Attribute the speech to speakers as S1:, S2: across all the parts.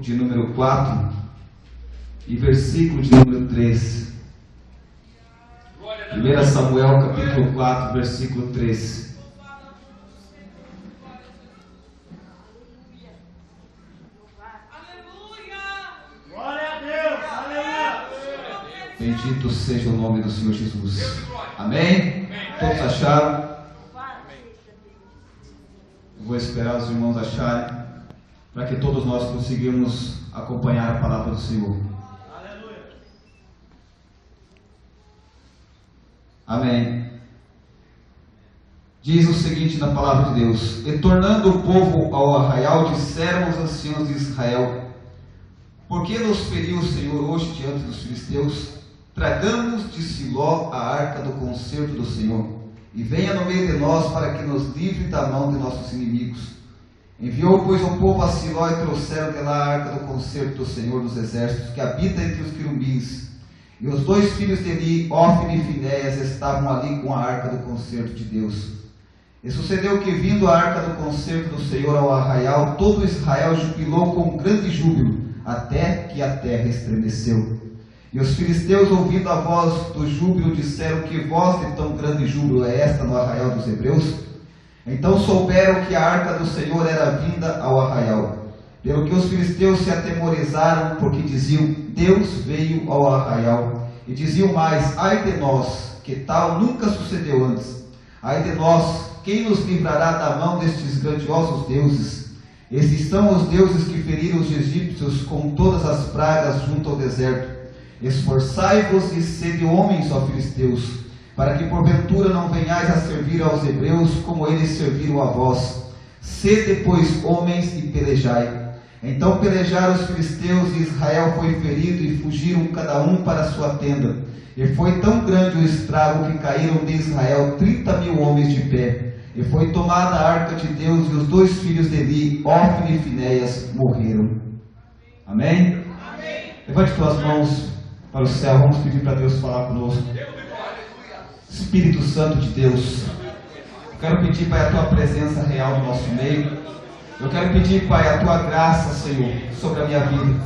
S1: de número 4 e versículo de número 3. 1 Samuel capítulo 4, versículo 3. Bendito seja o nome do Senhor Jesus. Amém? Todos acharam? Eu vou esperar os irmãos acharem, para que todos nós conseguimos acompanhar a palavra do Senhor. Amém. Diz o seguinte na palavra de Deus: E tornando o povo ao arraial, disseram os anciãos de Israel: Por que nos feriu o Senhor hoje diante dos filisteus? Tragamos de Siló a arca do concerto do Senhor, e venha no meio de nós para que nos livre da mão de nossos inimigos. Enviou, pois, o povo a Siló e trouxeram de lá a arca do concerto do Senhor dos exércitos, que habita entre os querubins. E os dois filhos de Eli, Ófni e Finéias, estavam ali com a arca do concerto de Deus. E sucedeu que, vindo a arca do concerto do Senhor ao arraial, todo Israel jubilou com grande júbilo, até que a terra estremeceu. E os filisteus, ouvindo a voz do júbilo, disseram: Que voz de tão grande júbilo é esta no arraial dos hebreus? Então souberam que a arca do Senhor era vinda ao arraial. Pelo que os filisteus se atemorizaram, porque diziam: Deus veio ao arraial. E diziam mais: Ai de nós, que tal nunca sucedeu antes. Ai de nós, quem nos livrará da mão destes grandiosos deuses? Estes são os deuses que feriram os egípcios com todas as pragas junto ao deserto. Esforçai-vos e sede homens, ó filisteus, para que porventura não venhais a servir aos hebreus como eles serviram a vós. Sede, pois, homens e pelejai. Então pelejaram os filisteus, e Israel foi ferido, e fugiram cada um para a sua tenda. E foi tão grande o estrago que caíram de Israel 30.000 homens de pé. E foi tomada a arca de Deus, e os dois filhos de Eli, Ófni e Finéias, morreram. Amém? Amém. Levante suas mãos para o céu, vamos pedir para Deus falar conosco. Espírito Santo de Deus, eu quero pedir, Pai, a Tua presença real no nosso meio. Eu quero pedir, Pai, a Tua graça, Senhor, sobre a minha vida,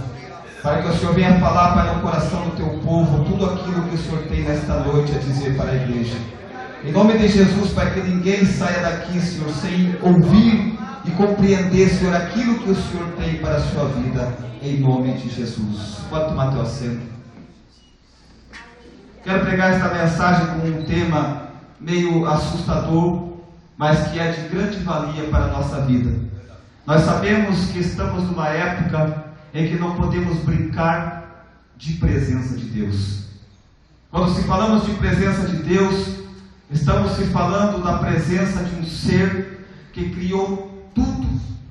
S1: para que o Senhor venha falar, Pai, no coração do Teu povo, tudo aquilo que o Senhor tem nesta noite a dizer para a igreja. Em nome de Jesus, Pai, que ninguém saia daqui, Senhor, sem ouvir e compreender, Senhor, aquilo que o Senhor tem para a sua vida, em nome de Jesus. Pode tomar teu assento. Quero pregar esta mensagem com um tema meio assustador, mas que é de grande valia para a nossa vida. Nós sabemos que estamos numa época em que não podemos brincar de presença de Deus. Quando se falamos de presença de Deus, estamos se falando da presença de um ser que criou tudo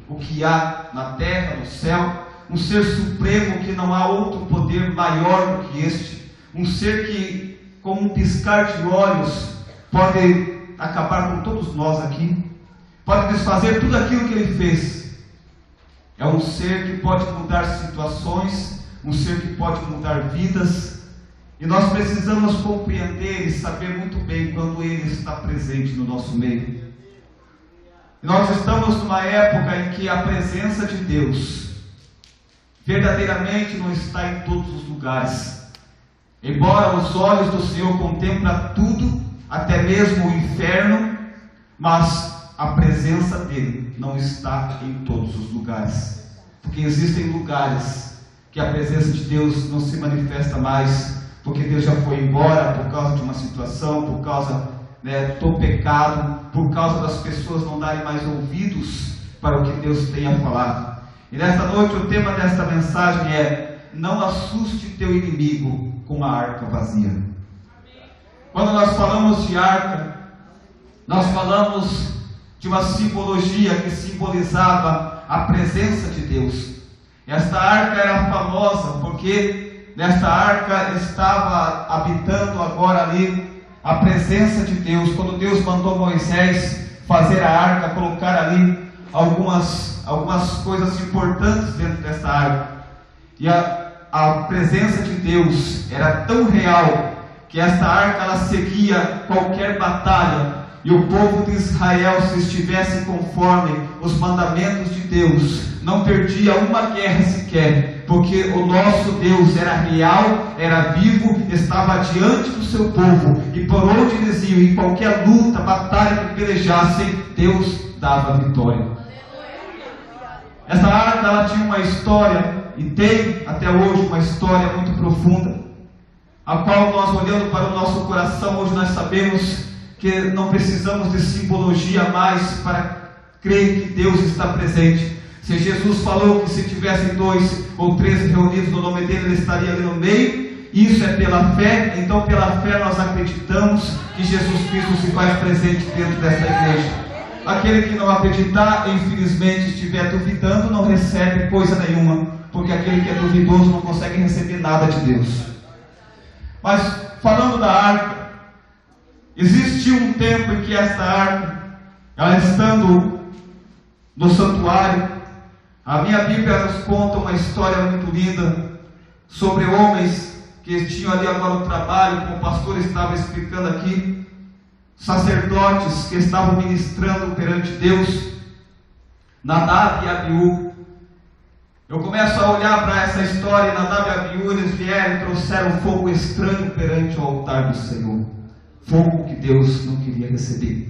S1: o que há na terra, no céu, um ser supremo que não há outro poder maior do que este. Um ser que, como um piscar de olhos, pode acabar com todos nós aqui, pode desfazer tudo aquilo que Ele fez. É um ser que pode mudar situações, um ser que pode mudar vidas, e nós precisamos compreender e saber muito bem quando Ele está presente no nosso meio. E nós estamos numa época em que a presença de Deus verdadeiramente não está em todos os lugares. Embora os olhos do Senhor contemplem tudo, até mesmo o inferno, mas a presença dEle não está em todos os lugares. Porque existem lugares que a presença de Deus não se manifesta mais, porque Deus já foi embora por causa de uma situação, por causa do pecado, por causa das pessoas não darem mais ouvidos para o que Deus tem a falar. E nesta noite o tema desta mensagem é: não assuste teu inimigo com a arca vazia. Quando nós falamos de arca, nós falamos de uma simbologia que simbolizava a presença de Deus. Esta arca era famosa porque nesta arca estava habitando agora ali a presença de Deus. Quando Deus mandou Moisés fazer a arca, colocar ali algumas coisas importantes dentro desta arca, e a presença de Deus era tão real que esta arca ela seguia qualquer batalha, e o povo de Israel, se estivesse conforme os mandamentos de Deus, não perdia uma guerra sequer, porque o nosso Deus era real, era vivo, estava diante do seu povo, e por onde eles iam, em qualquer luta, batalha que pelejassem, Deus dava vitória. Essa arca, ela tinha uma história, e tem até hoje uma história muito profunda, a qual nós, olhando para o nosso coração, hoje nós sabemos que não precisamos de simbologia mais para crer que Deus está presente. Se Jesus falou que se tivessem 2 ou 3 reunidos no nome dele, ele estaria ali no meio. Isso é pela fé. Então pela fé nós acreditamos que Jesus Cristo se faz presente dentro dessa igreja. Aquele que não acreditar, infelizmente estiver duvidando, não recebe coisa nenhuma, porque aquele que é duvidoso não consegue receber nada de Deus. Mas falando da arca, existiu um tempo em que esta arca, ela estando no santuário, a minha Bíblia nos conta uma história muito linda sobre homens que tinham ali agora um trabalho, como o pastor estava explicando aqui, sacerdotes que estavam ministrando perante Deus, Nadab e Abiú. Eu começo a olhar para essa história, Nadab e Abiú, eles vieram e trouxeram fogo estranho perante o altar do Senhor, fogo que Deus não queria receber.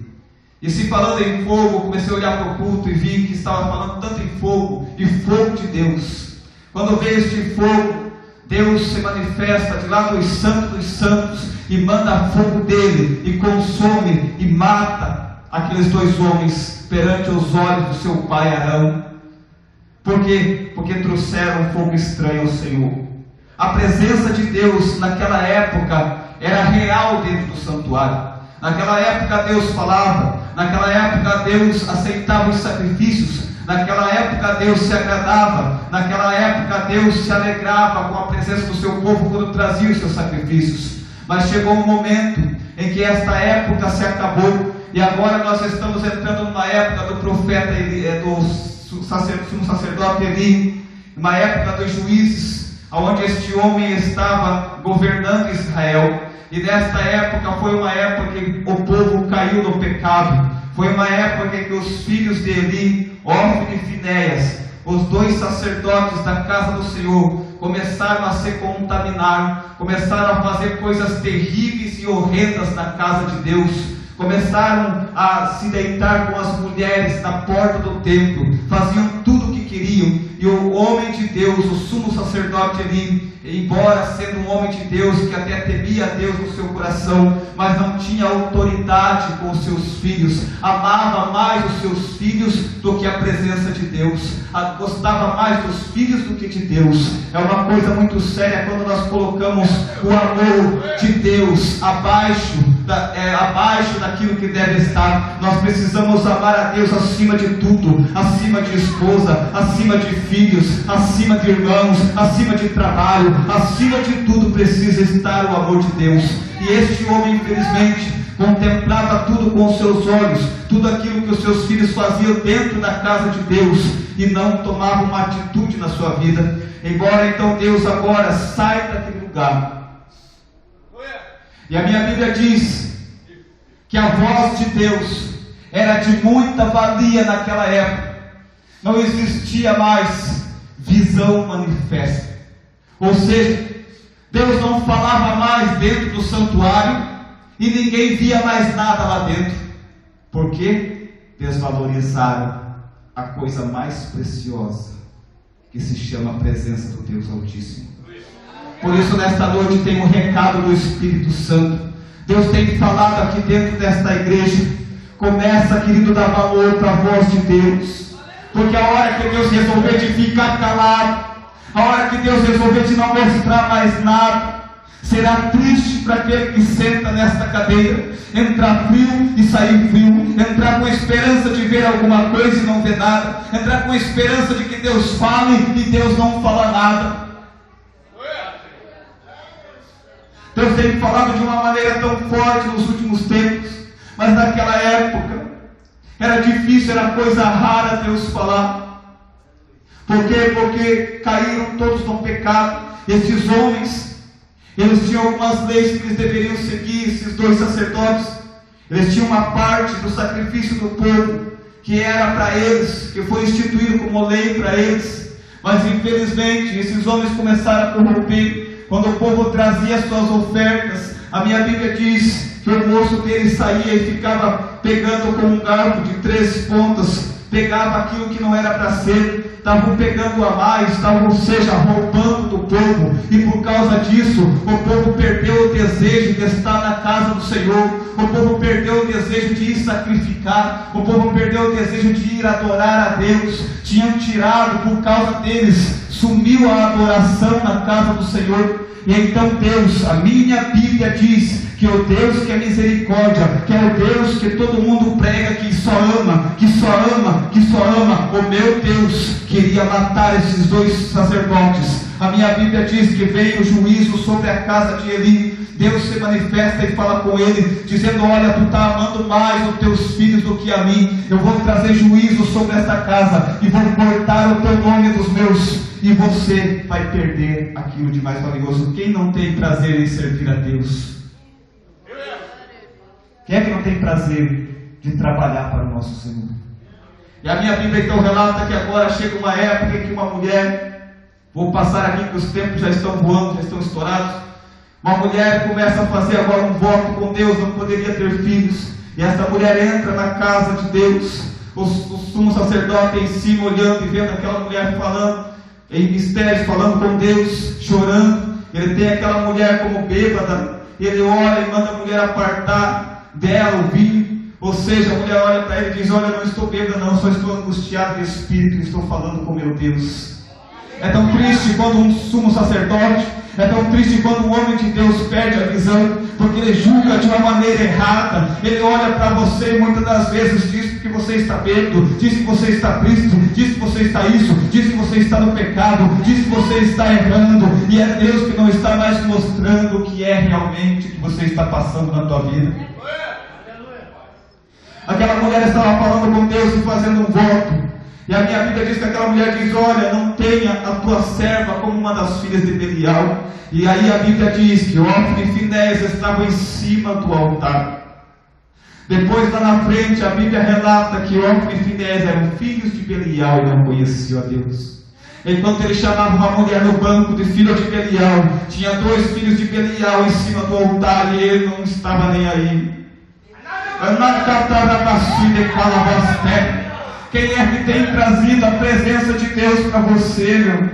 S1: E se falando em fogo, comecei a olhar para o culto e vi que estava falando tanto em fogo, e fogo de Deus. Quando veio este fogo, Deus se manifesta de lá dos santos e manda fogo dele, e consome e mata aqueles 2 homens perante os olhos do seu pai Arão. Por quê? Porque trouxeram fogo estranho ao Senhor. A presença de Deus naquela época era real dentro do santuário. Naquela época Deus falava, naquela época Deus aceitava os sacrifícios, naquela época Deus se agradava, naquela época Deus se alegrava com a presença do seu povo quando trazia os seus sacrifícios. Mas chegou um momento em que esta época se acabou, e agora nós estamos entrando numa época do profeta, do sumo sacerdote Eli, uma época dos juízes, onde este homem estava governando Israel. E nesta época foi uma época que o povo caiu no pecado. Foi uma época em que os filhos de Eli, Ofni e Finéias, os 2 sacerdotes da casa do Senhor, começaram a se contaminar, começaram a fazer coisas terríveis e horrendas na casa de Deus. Começaram a se deitar com as mulheres na porta do templo, faziam tudo o que queriam. E o homem de Deus, o sumo sacerdote Eli, embora sendo um homem de Deus que até temia a Deus no seu coração, mas não tinha autoridade com os seus filhos, amava mais os seus filhos do que a presença de Deus, gostava mais dos filhos do que de Deus. É uma coisa muito séria quando nós colocamos o amor de Deus abaixo daquilo que deve estar. Nós precisamos amar a Deus acima de tudo, acima de esposa, acima de filhos, acima de irmãos, acima de trabalho, acima de tudo precisa estar o amor de Deus. E este homem, infelizmente, contemplava tudo com os seus olhos, tudo aquilo que os seus filhos faziam dentro da casa de Deus, e não tomava uma atitude na sua vida. Embora então Deus agora saia daquele lugar. E a minha Bíblia diz que a voz de Deus era de muita valia naquela época. Não existia mais visão manifesta. Ou seja, Deus não falava mais dentro do santuário e ninguém via mais nada lá dentro. Por quê? Desvalorizaram a coisa mais preciosa, que se chama a presença do Deus Altíssimo. Por isso nesta noite tem um recado do Espírito Santo. Deus tem falado aqui dentro desta igreja. Começa, querido, a dar valor para a voz de Deus, porque a hora que Deus resolver de ficar calado, a hora que Deus resolver de não mostrar mais nada, será triste para aquele que senta nesta cadeira, entrar frio e sair frio, entrar com esperança de ver alguma coisa e não ver nada, entrar com esperança de que Deus fale e Deus não fala nada. Deus tem falado de uma maneira tão forte nos últimos tempos, mas naquela época era difícil, era coisa rara Deus falar. Por quê? Porque caíram todos no pecado. Esses homens, eles tinham algumas leis que eles deveriam seguir. Esses 2 sacerdotes, eles tinham uma parte do sacrifício do povo que era para eles, que foi instituído como lei para eles. Mas infelizmente esses homens começaram a corromper. Quando o povo trazia suas ofertas, a minha Bíblia diz que o moço dele saía e ficava pegando com um garfo de 3 pontas, pegava aquilo que não era para ser, estavam pegando a mais, estavam, ou seja, roubando do povo, e por causa disso, o povo perdeu o desejo de estar na casa do Senhor, o povo perdeu o desejo de ir sacrificar, o povo perdeu o desejo de ir adorar a Deus. Tinham tirado, por causa deles, sumiu a adoração na casa do Senhor. E então Deus, a minha Bíblia diz que o Deus que é misericórdia, que é o Deus que todo mundo prega, que só ama, que só ama, que só ama, o meu Deus queria matar esses 2 sacerdotes. A minha Bíblia diz que veio o juízo sobre a casa de Eli. Deus se manifesta e fala com ele, dizendo: olha, tu está amando mais os teus filhos do que a mim. Eu vou trazer juízo sobre esta casa e vou cortar o teu nome dos meus, e você vai perder aquilo de mais valioso. Quem não tem prazer em servir a Deus? Quem é que não tem prazer de trabalhar para o nosso Senhor? E a minha Bíblia então relata que agora chega uma época em que uma mulher, vou passar aqui que os tempos já estão voando, já estão estourados, uma mulher começa a fazer agora um voto com Deus, não poderia ter filhos, e essa mulher entra na casa de Deus, o sumo sacerdote em cima olhando e vendo aquela mulher falando, em mistérios, falando com Deus, chorando. Ele tem aquela mulher como bêbada, ele ora e manda a mulher apartar dela o vinho, ou seja, a mulher olha para ele e diz: olha, eu não estou bêbada não, só estou angustiado de espírito, e estou falando com meu Deus. É tão triste quando um sumo sacerdote, é tão triste quando um homem de Deus perde a visão, porque ele julga de uma maneira errada. Ele olha para você e muitas das vezes diz que você está bêbado, diz que você está triste, diz que você está isso, diz que você está no pecado, diz que você está errando, e é Deus que não está mais mostrando o que é realmente que você está passando na tua vida. Aquela mulher estava falando com Deus e fazendo um voto. E a minha Bíblia diz que aquela mulher diz: olha, não tenha a tua serva como uma das filhas de Belial. E aí a Bíblia diz que Ofni e Finéias estavam em cima do altar. Depois lá na frente a Bíblia relata que Ofni e Finéias eram filhos de Belial e não conheciam a Deus. Enquanto ele chamava uma mulher no banco de filho de Belial, tinha 2 filhos de Belial em cima do altar e ele não estava nem aí. Quem é que tem trazido a presença de Deus para você, meu?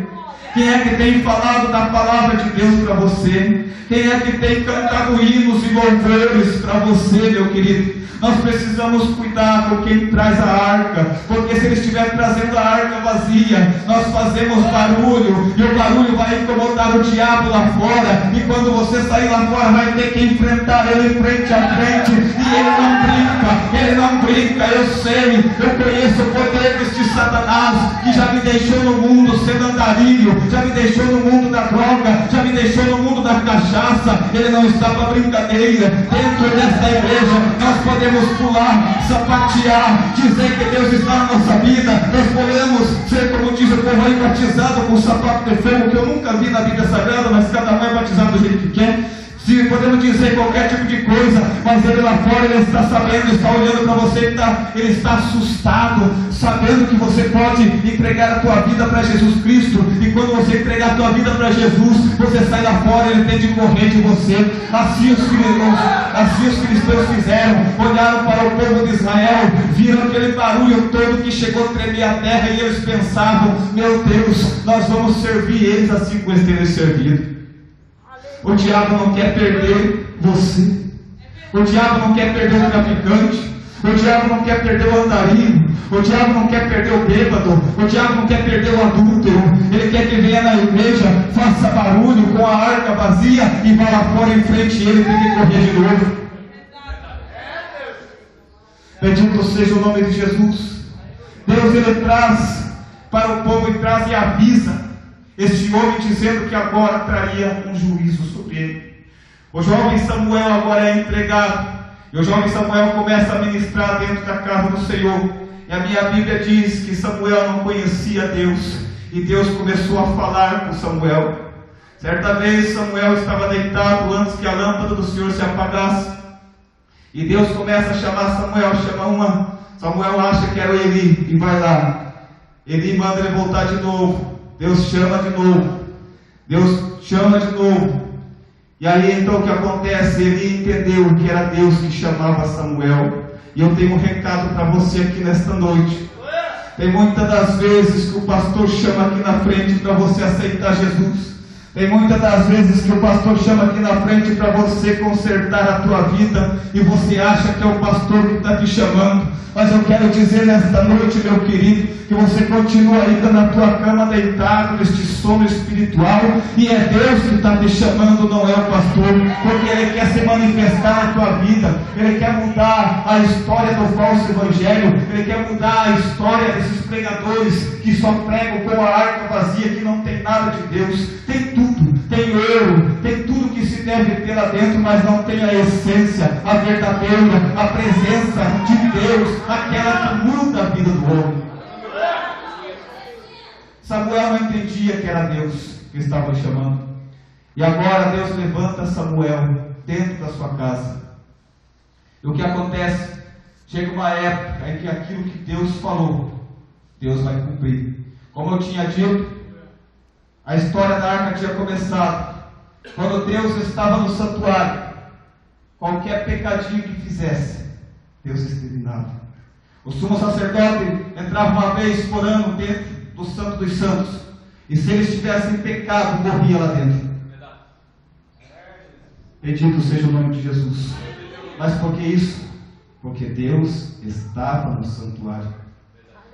S1: Quem é que tem falado da palavra de Deus para você? Quem é que tem cantado hinos e louvores para você, meu querido? Nós precisamos cuidar com quem traz a arca, porque se ele estiver trazendo a arca vazia, nós fazemos barulho, e o barulho vai incomodar o diabo lá fora, e quando você sair lá fora vai ter que enfrentar ele frente a frente, e ele não brinca, eu sei, eu conheço poderes de Satanás, que já me deixou no mundo sendo andarilho, já me deixou no mundo da droga, já me deixou no mundo da cachaça. Ele não está para brincadeira. Dentro desta igreja nós podemos pular, sapatear, dizer que Deus está na nossa vida. Nós podemos ser, como diz o povo aí, batizado com sapato de fogo, que eu nunca vi na Bíblia Sagrada, mas cada um é batizado do jeito que quer. Se podemos dizer qualquer tipo de coisa, mas ele lá fora, ele está sabendo, está olhando para você, ele está assustado, sabendo que você pode entregar a tua vida para Jesus Cristo, e quando você entregar a tua vida para Jesus, você sai lá fora, ele tem de correr de você. Assim os cristãos fizeram, olharam para o povo de Israel, viram aquele barulho todo que chegou a tremer a terra, e eles pensavam: meu Deus, nós vamos servir eles assim como eles têm servido. O diabo não quer perder você. O diabo não quer perder o traficante. O diabo não quer perder o andarilho. O diabo não quer perder o bêbado. O diabo não quer perder o adúltero. Ele quer que venha na igreja, faça barulho com a arca vazia e vá lá fora em frente a ele e tem que correr de novo. Bendito seja o nome de Jesus. Deus, ele traz para o povo e traz e avisa este homem, dizendo que agora traria um juízo sobre ele. O jovem Samuel agora é entregado, e o jovem Samuel começa a ministrar dentro da casa do Senhor. E a minha Bíblia diz que Samuel não conhecia Deus, e Deus começou a falar com Samuel. Certa vez Samuel estava deitado antes que a lâmpada do Senhor se apagasse, e Deus começa a chamar Samuel, chama Samuel acha que era o Eli e vai lá. Eli manda ele voltar de novo. Deus chama de novo. Deus chama de novo. E aí então o que acontece? Eli entendeu que era Deus que chamava Samuel. E eu tenho um recado para você aqui nesta noite. Tem muitas das vezes que o pastor chama aqui na frente para você aceitar Jesus. Tem muitas das vezes que o pastor chama aqui na frente para você consertar a tua vida e você acha que é o pastor que está te chamando. Mas eu quero dizer nesta noite, meu querido, que você continua ainda na tua cama deitado neste sono espiritual e é Deus que está te chamando, não é o pastor, porque Ele quer se manifestar na tua vida. Ele quer mudar a história do falso evangelho. Ele quer mudar a história desses pregadores que só pregam com a arca vazia, que não tem nada de Deus. Tem tudo, tem ouro, tem tudo que se deve ter lá dentro, mas não tem a essência, a verdadeira, a presença de Deus, aquela que muda a vida do homem. Samuel não entendia que era Deus que estava chamando. E agora Deus levanta Samuel dentro da sua casa. E o que acontece? Chega uma época em que aquilo que Deus falou, Deus vai cumprir. Como eu tinha dito, a história da arca tinha começado. Quando Deus estava no santuário, qualquer pecadinho que fizesse, Deus exterminava. O sumo sacerdote entrava uma vez por ano dentro do Santo dos Santos, e se eles tivessem pecado, morria lá dentro. Bendito seja o nome de Jesus. Mas por que isso? Porque Deus estava no santuário.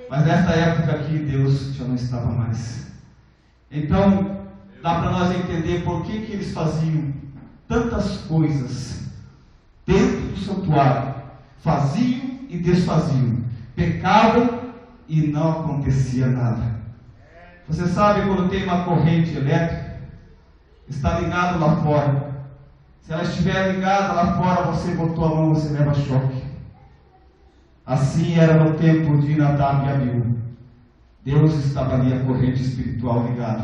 S1: Mas nesta época aqui, Deus já não estava mais. Então, dá para nós entender por que eles faziam tantas coisas dentro do santuário. Faziam e desfaziam. Pecavam e não acontecia nada. Você sabe quando tem uma corrente elétrica, está ligado lá fora. Se ela estiver ligada lá fora, você botou a mão, você leva choque. Assim era no tempo de Nadab e Abiú. Deus estava ali, a corrente espiritual ligada.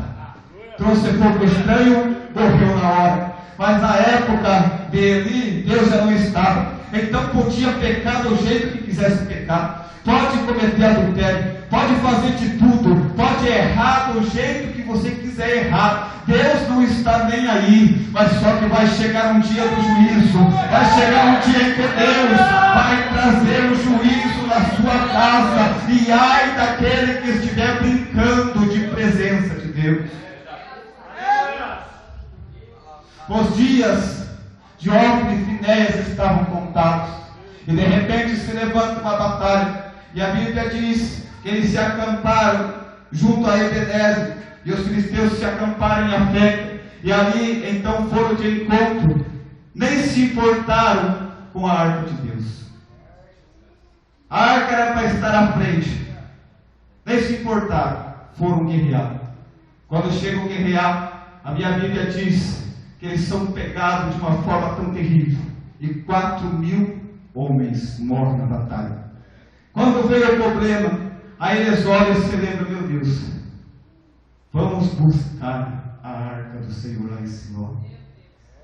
S1: Trouxe pouco estranho, morreu na hora. Mas na época dele, Deus já não estava. Então podia pecar do jeito que quisesse pecar. Pode cometer adultério, pode fazer de tudo, pode errar do jeito que você quiser errar. Deus não está nem aí, mas só que vai chegar um dia do juízo. Vai chegar um dia em que Deus vai trazer o juízo na sua casa. E ai daquele que estiver brincando de presença de Deus. Os dias de Ofni e Finéias estavam contados. E de repente se levanta uma batalha. E a Bíblia diz que eles se acamparam junto a Ebenezer. E os filisteus se acamparam em Afeca. E ali então foram de encontro. Nem se importaram com a arca de Deus. A arca era para estar à frente. Nem se importaram. Foram guerrear. Quando chegam a guerrear, a minha Bíblia diz que eles são pegados de uma forma tão terrível. E 4.000 homens morrem na batalha. Quando veio o problema, aí eles olham e se lembram, meu Deus, vamos buscar a arca do Senhor lá em Siló.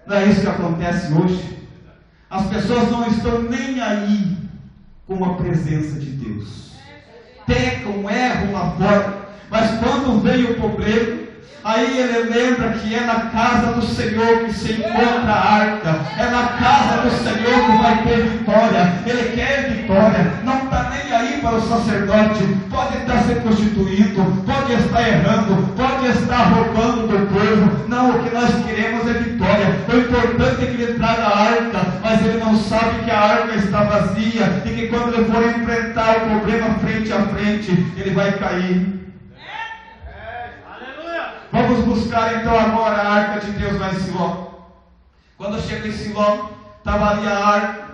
S1: Não é isso que acontece hoje? As pessoas não estão nem aí com a presença de Deus. Pecam, erram lá fora, mas quando veio o problema, aí ele lembra que é na casa do Senhor que se encontra a arca. É na casa do Senhor que vai ter vitória. Ele quer vitória. Não está nem aí para o sacerdote. Pode estar se prostituindo, pode estar errando, pode estar roubando do povo. Não, o que nós queremos é vitória. O importante é que ele traga a arca, mas ele não sabe que a arca está vazia e que quando ele for enfrentar o problema frente a frente, ele vai cair. Vamos buscar então agora a arca de Deus lá em Siló. Quando chega em Siló, estava ali a arca,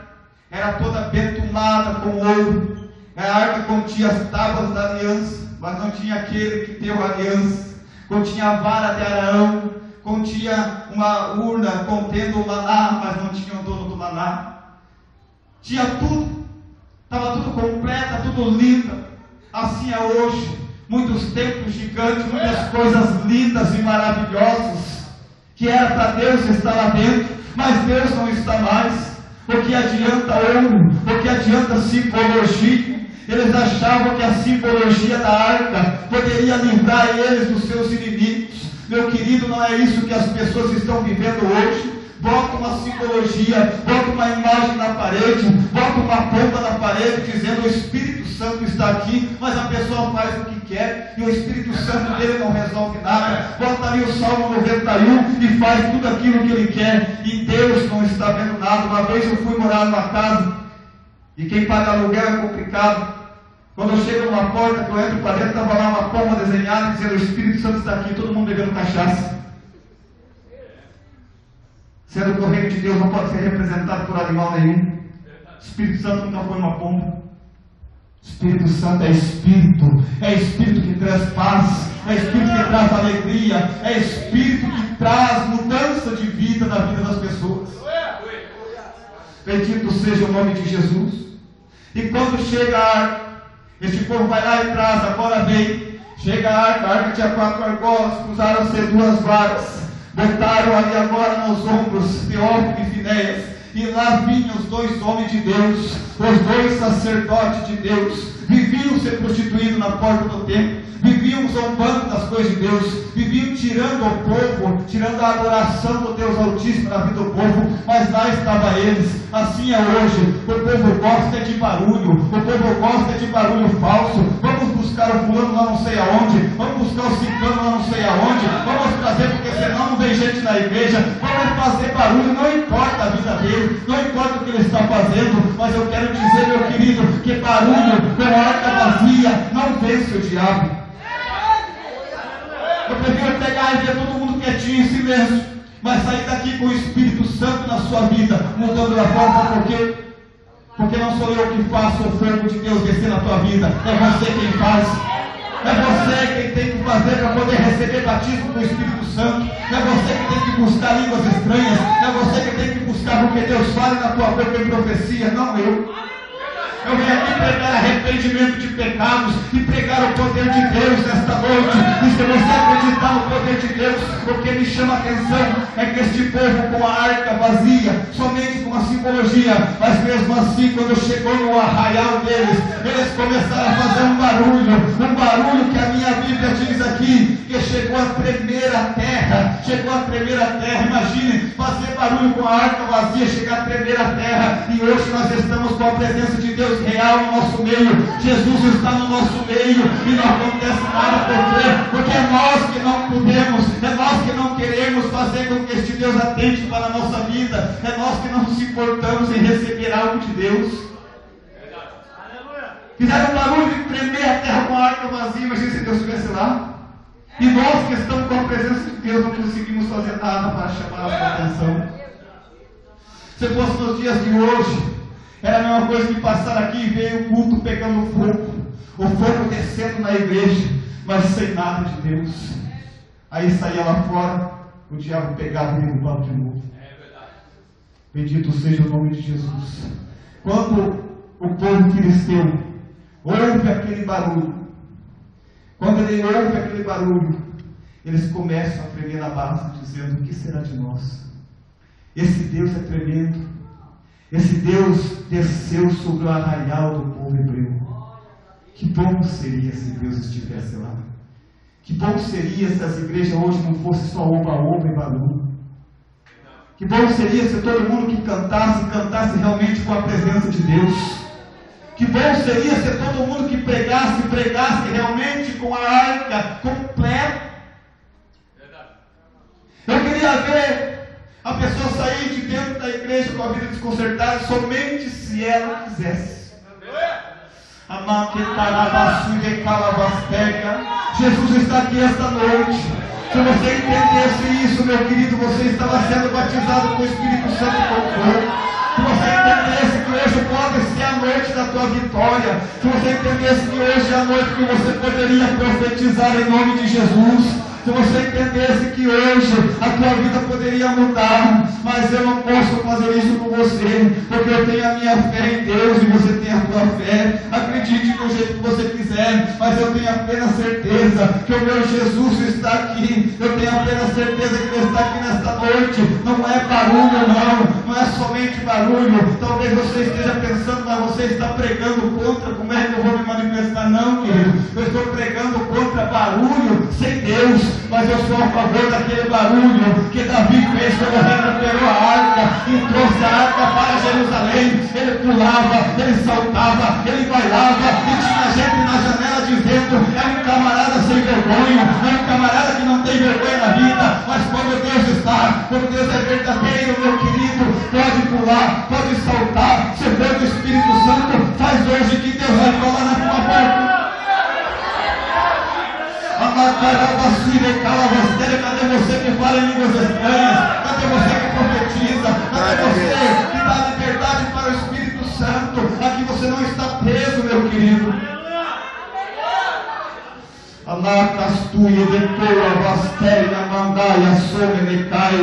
S1: era toda betulada com ouro. A arca continha as tábuas da aliança, mas não tinha aquele que deu a aliança. Continha a vara de Arão, continha uma urna contendo o maná, mas não tinha o dono do maná. Tinha tudo, estava tudo completo, tudo lindo. Assim é hoje. Muitos templos gigantes, muitas coisas lindas e maravilhosas, que era para Deus estar lá dentro, mas Deus não está mais. O que adianta ouro? O que adianta simbologia?
S2: Eles achavam que a simbologia da arca poderia livrar eles dos seus inimigos. Meu querido, não é isso que as pessoas estão vivendo hoje. Bota uma simbologia, bota uma imagem na parede, bota uma pomba na parede dizendo: o Espírito Santo está aqui, mas a pessoa faz o que quer e o Espírito Santo dele não resolve nada. Bota ali o Salmo 91 e faz tudo aquilo que ele quer e Deus não está vendo nada. Uma vez eu fui morar numa casa e quem paga aluguel é complicado. Quando eu chego numa porta, que eu entro para dentro, estava lá uma pomba desenhada dizendo: o Espírito Santo está aqui, todo mundo bebendo cachaça. Sendo que o reino de Deus não pode ser representado por animal nenhum. Espírito Santo nunca foi uma pomba. Espírito Santo é Espírito que traz paz, é Espírito que traz alegria, é Espírito que traz mudança de vida na vida das pessoas. Bendito seja o nome de Jesus. E quando chega a arca, este povo vai lá e traz, agora vem. Chega a arca tinha 4 argolas, cruzaram-se 2 varas. Botaram ali agora nos ombros Teófilo e Finéias, e lá vinham os 2 homens de Deus, os 2 sacerdotes de Deus, viviam se prostituindo na porta do templo, viviam zombando das coisas de Deus, viviam tirando ao povo, tirando a adoração do Deus Altíssimo na vida do povo, mas lá estava eles. Assim é hoje, o povo gosta de barulho, o povo gosta de barulho falso. Vamos buscar o fulano lá não sei aonde, vamos buscar o ciclano lá não sei aonde, vamos trazer porque senão não vem gente na igreja, vamos fazer barulho, não importa a vida dele, não importa o que ele está fazendo, mas eu quero dizer, meu querido, que barulho com a arca vazia não vence o diabo. Eu prefiro pegar e ver todo mundo quietinho em silêncio, mas sair daqui com o Espírito Santo na sua vida, mudando a forma, porque não sou eu que faço o fogo de Deus descer na tua vida, é você quem faz. É você quem tem que fazer para poder receber batismo com o Espírito Santo. É você que tem que buscar línguas estranhas. É você que tem que buscar porque Deus fale na tua boca em profecia, não eu. Eu vim aqui pregar arrependimento de pecados e pregar o poder de Deus nesta noite. E se você acreditar no poder de Deus, o que me chama a atenção é que este povo com a arca vazia, somente com a simbologia, mas mesmo assim, quando chegou no arraial deles, eles começaram a fazer um barulho que a minha Bíblia diz aqui, que chegou a tremer a terra. Imagine, fazer barulho com a arca vazia, chegar a tremer a terra. E hoje nós estamos com a presença de Deus real no nosso meio. Jesus está no nosso meio e não acontece nada. Porque é nós que não podemos, é nós que não queremos fazer com que este Deus atente para a nossa vida, é nós que não nos importamos em receber algo de Deus. Fizeram barulho de tremer a terra com a arca vazia. Imagina se Deus estivesse lá. E nós que estamos com a presença de Deus não conseguimos fazer nada para chamar a sua atenção. Se fosse nos dias de hoje, era a mesma coisa que passar aqui e ver o culto pegando fogo, o fogo descendo na igreja, mas sem nada de Deus. Aí saía lá fora, o diabo pegava e derrubava de novo. Bendito seja o nome de Jesus. Quando o povo filisteu ouve aquele barulho, eles começam a tremer na base, dizendo: o que será de nós? Esse Deus é tremendo. Esse Deus desceu sobre o arraial do povo hebreu. Que bom seria se Deus estivesse lá. Que bom seria se as igrejas hoje não fossem só oba-oba e barulho. Que bom seria se todo mundo que cantasse realmente com a presença de Deus. Que bom seria se todo mundo que pregasse realmente com a arca completa. Eu queria ver a pessoa sair de dentro da igreja com a vida desconcertada somente se ela quisesse. Jesus está aqui esta noite. Se você entendesse isso, meu querido, você estava sendo batizado com o Espírito Santo e com fogo. Se você entendesse que hoje pode ser a noite da tua vitória, se você entendesse que hoje é a noite que você poderia profetizar em nome de Jesus, se você entendesse que hoje a tua vida poderia mudar, mas eu não posso fazer isso com você, porque eu tenho a minha fé em Deus e você tem a tua fé. Acredite do jeito que você quiser, mas eu tenho apenas certeza que o meu Jesus está aqui. Eu tenho apenas certeza que Ele está aqui nesta noite. Não é barulho, não não é somente barulho. Talvez você esteja pensando, mas você está pregando contra, como é que eu vou me manifestar? Não, querido, eu estou pregando contra barulho sem Deus, mas eu sou a favor daquele barulho que Davi fez quando recuperou a arca e trouxe a arca para Jerusalém. Ele pulava, ele saltava, ele bailava, e tinha gente na janela dizendo: é um camarada sem vergonha, é um camarada que não tem vergonha na vida. Mas quando Deus está, quando Deus é verdadeiro, meu querido, pode pular, pode saltar. Se for do Espírito Santo, faz hoje que Deus vai falar na tua boca. Cadê você que fala em línguas estranhas? Cadê você que profetiza? Cadê você que dá liberdade para o Espírito Santo? Aqui você não está preso, meu querido. Alacastuia de coa, vasteria, mandaia, somenecai.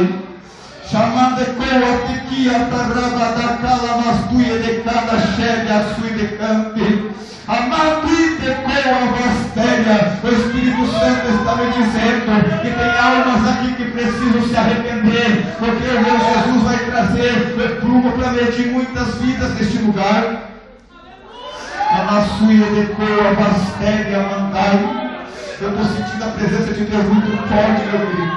S2: Chamando coa, tiquia, tarraba da cala, mastuia de cada chefe, a sui de cante. Amatuite coa, vasteria. O Espírito Santo está me dizendo que tem almas aqui que precisam se arrepender, porque o meu Jesus vai trazer o prumo para medir muitas vidas neste lugar. Amassuia de coa, vasteria, mandai. Eu estou sentindo a presença de Deus muito forte, meu querido.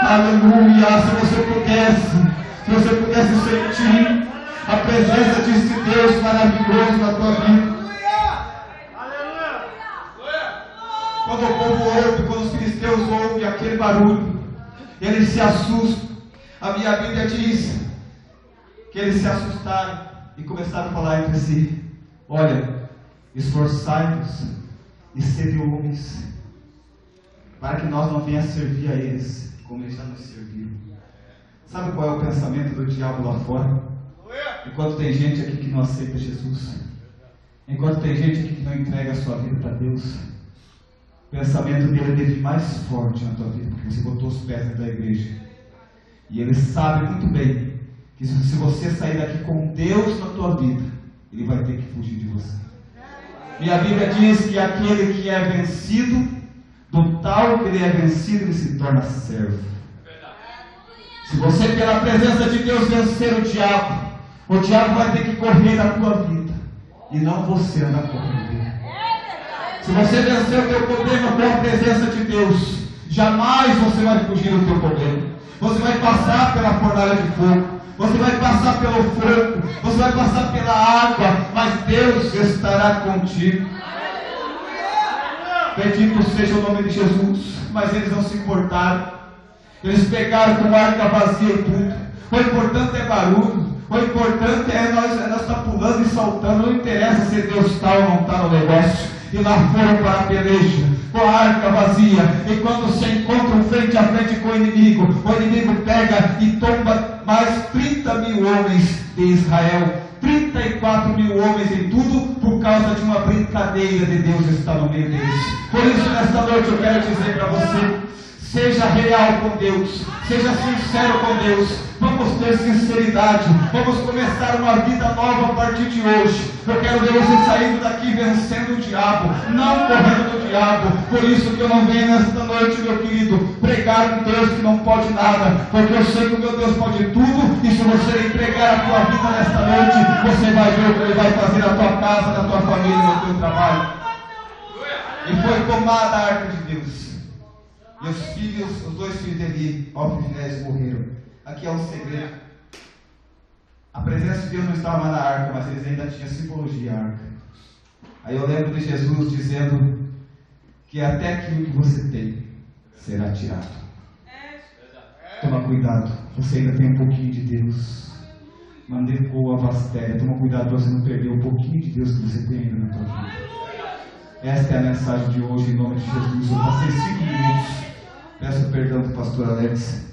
S2: Aleluia. Se você pudesse sentir a presença desse Deus maravilhoso na tua vida. Quando o povo ouve, quando os filisteus ouvem aquele barulho, eles se assustam. A minha Bíblia diz que eles se assustaram e começaram a falar entre si: olha, esforçai-vos e sede homens, para que nós não venhamos servir a eles, como eles já nos serviram. Sabe qual é o pensamento do diabo lá fora? Enquanto tem gente aqui que não aceita Jesus, enquanto tem gente aqui que não entrega a sua vida para Deus, o pensamento dele deve vir mais forte na tua vida, porque você botou os pés dentro da igreja. E ele sabe muito bem que se você sair daqui com Deus na tua vida, ele vai ter que fugir de você. E a Bíblia diz que aquele que é vencido, do tal que ele é vencido, ele se torna servo. Se você, pela presença de Deus, vencer o diabo vai ter que correr da tua vida, e não você andar correndo dele. Se você vencer o teu problema com a presença de Deus, jamais você vai fugir do teu problema. Você vai passar pela fornalha de fogo, você vai passar pelo fogo, você vai passar pela água, mas Deus estará contigo. Bendito seja o nome de Jesus. Mas eles não se importaram. Eles pegaram com a arca vazia e tudo. O importante é barulho. O importante é nós estar pulando e saltando. Não interessa se Deus está ou não está no negócio. E lá foram para a peleja com a arca vazia. E quando se encontram frente a frente com o inimigo pega e tomba mais 30 mil homens de Israel. 34 mil homens em tudo, por causa de uma brincadeira de Deus estar no meio deles. Por isso, nesta noite eu quero dizer para você: seja real com Deus, seja sincero com Deus. Vamos ter sinceridade, vamos começar uma vida nova a partir de hoje. Eu quero ver você saindo daqui vencendo o diabo, não correndo do diabo. Por isso que eu não venho nesta noite, meu querido, pregar um Deus que não pode nada, porque eu sei que o meu Deus pode tudo. E se você entregar a tua vida nesta noite, você vai ver o que Ele vai fazer na tua casa, na tua família, no teu trabalho. E foi tomada a arca de Deus. E os dois filhos de Eli, Ofni e Finéias, morreram. Aqui é um segredo. A presença de Deus não estava mais na arca, mas eles ainda tinham simbologia a arca. Aí eu lembro de Jesus dizendo que até aquilo que você tem será tirado. Toma cuidado, você ainda tem um pouquinho de Deus. Mandecou a vastéria. Toma cuidado para você não perder um pouquinho de Deus que você tem ainda na tua vida. Esta é a mensagem de hoje, em nome de Jesus. Eu passei 5 minutos. Peço perdão do pastor Alex.